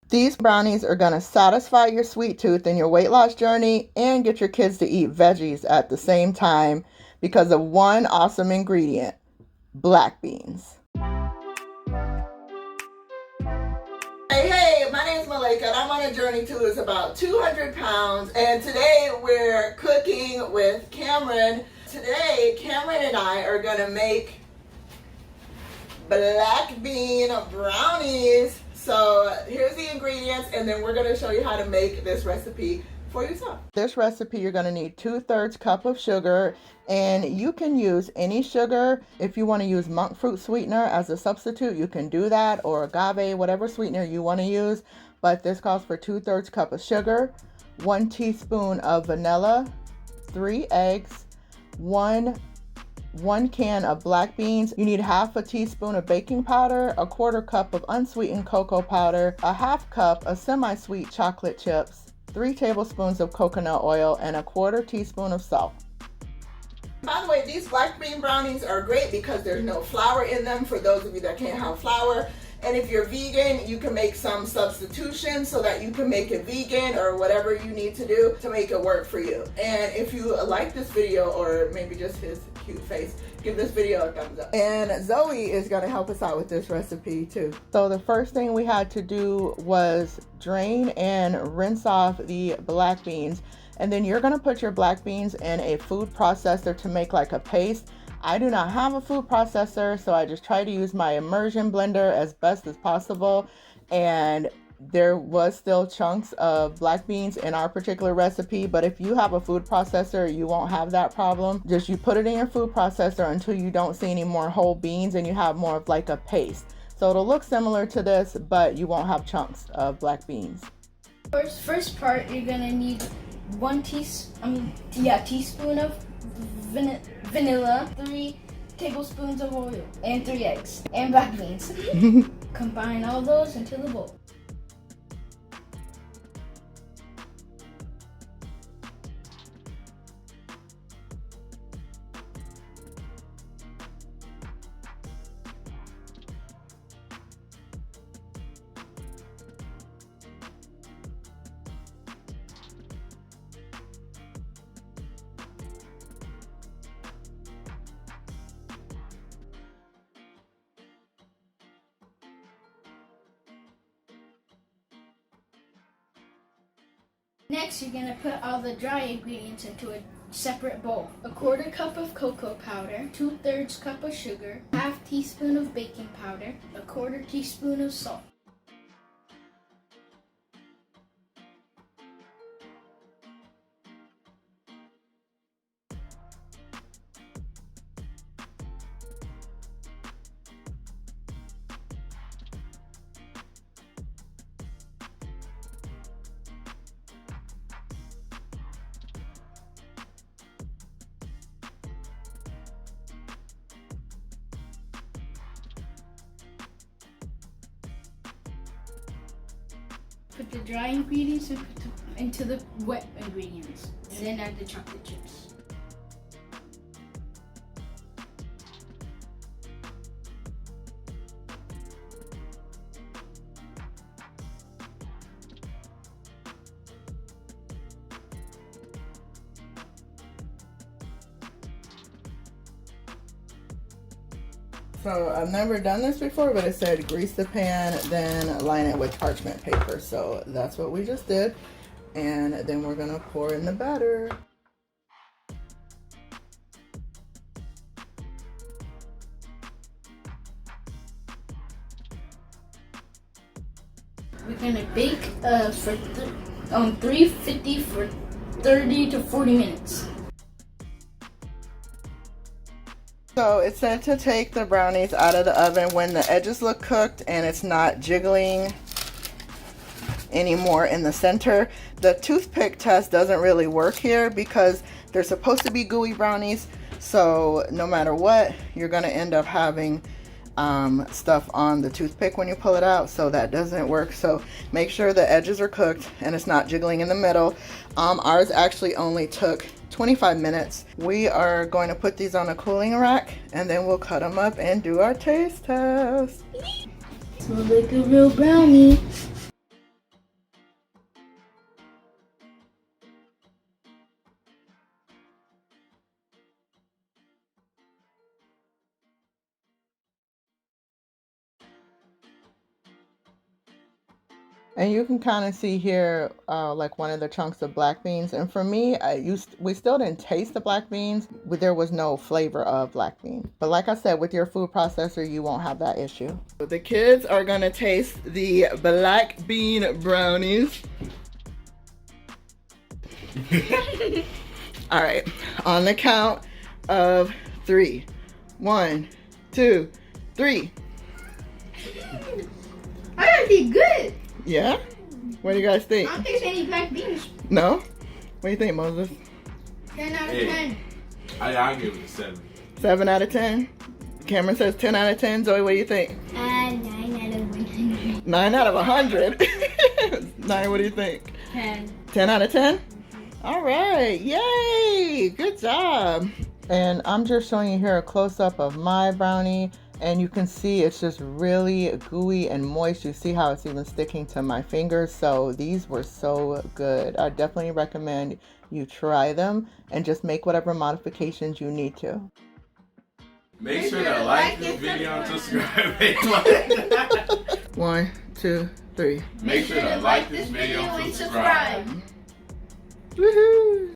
These brownies are going to satisfy your sweet tooth in your weight loss journey and get your kids to eat veggies at the same time because of one awesome ingredient, black beans. Hey, my name is Malika and I'm on a journey to lose about 200 pounds, and today we're cooking with Cameron. Today, Cameron and I are going to make black bean brownies. So here's the ingredients, and then we're going to show you how to make this recipe for yourself. This recipe, you're going to need 2/3 cup of sugar, and you can use any sugar. If you want to use monk fruit sweetener as a substitute, you can do that, or agave, whatever sweetener you want to use. But this calls for 2/3 cup of sugar, 1 teaspoon of vanilla, 3 eggs, one can of black beans. You need 1/2 teaspoon of baking powder, 1/4 cup of unsweetened cocoa powder, 1/2 cup of semi-sweet chocolate chips, 3 tablespoons of coconut oil, and 1/4 teaspoon of salt. By the way, these black bean brownies are great because there's no flour in them for those of you that can't have flour. And if you're vegan, you can make some substitution so that you can make it vegan or whatever you need to do to make it work for you. And if you like this video, or maybe just his cute face, give this video a thumbs up. And Zoe is going to help us out with this recipe too. So the first thing we had to do was drain and rinse off the black beans. And then you're going to put your black beans in a food processor to make like a paste. I do not have a food processor, so I just try to use my immersion blender as best as possible. And there was still chunks of black beans in our particular recipe, but if you have a food processor, you won't have that problem. Just you put it in your food processor until you don't see any more whole beans and you have more of like a paste. So it'll look similar to this, but you won't have chunks of black beans. First part, you're gonna need 1 teaspoon of vanilla, 3 tablespoons of oil, and 3 eggs, and black beans. Combine all those into the bowl. Next, you're going to put all the dry ingredients into a separate bowl. 1/4 cup of cocoa powder, 2/3 cup of sugar, 1/2 teaspoon of baking powder, 1/4 teaspoon of salt. Put the dry ingredients into the wet ingredients, and then add the chocolate chips. So I've never done this before, but it said grease the pan, then line it with parchment paper. So that's what we just did. And then we're gonna pour in the batter. We're gonna bake on 350 for 30 to 40 minutes. So it said to take the brownies out of the oven when the edges look cooked and it's not jiggling anymore in the center. The toothpick test doesn't really work here because they're supposed to be gooey brownies. So no matter what, you're gonna end up having stuff on the toothpick when you pull it out, so that doesn't work. So make sure the edges are cooked and it's not jiggling in the middle. Ours actually only took 25 minutes. We are going to put these on a cooling rack and then we'll cut them up and do our taste test. Smell like a real brownie. And you can kind of see here, like one of the chunks of black beans. And for me, we still didn't taste the black beans, but there was no flavor of black bean. But like I said, with your food processor, you won't have that issue. The kids are gonna taste the black bean brownies. All right, on the count of 3. 1, 2, 3. I gotta be good. Yeah? What do you guys think? I don't taste any black beans. No? What do you think, Moses? 10 out of 10. I'll give it a 7. 7 out of 10? Cameron says 10 out of 10. Zoe, what do you think? 9 out of 100. 9 out of 100. 9, what do you think? 10. 10 out of 10? All right, yay, good job. And I'm just showing you here a close-up of my brownie, and you can see it's just really gooey and moist. You see how it's even sticking to my fingers. So these were so good. I definitely recommend you try them and just make whatever modifications you need to. Make sure to like this video and subscribe. 1, 2, 3. Make sure to like this video and subscribe. Woohoo!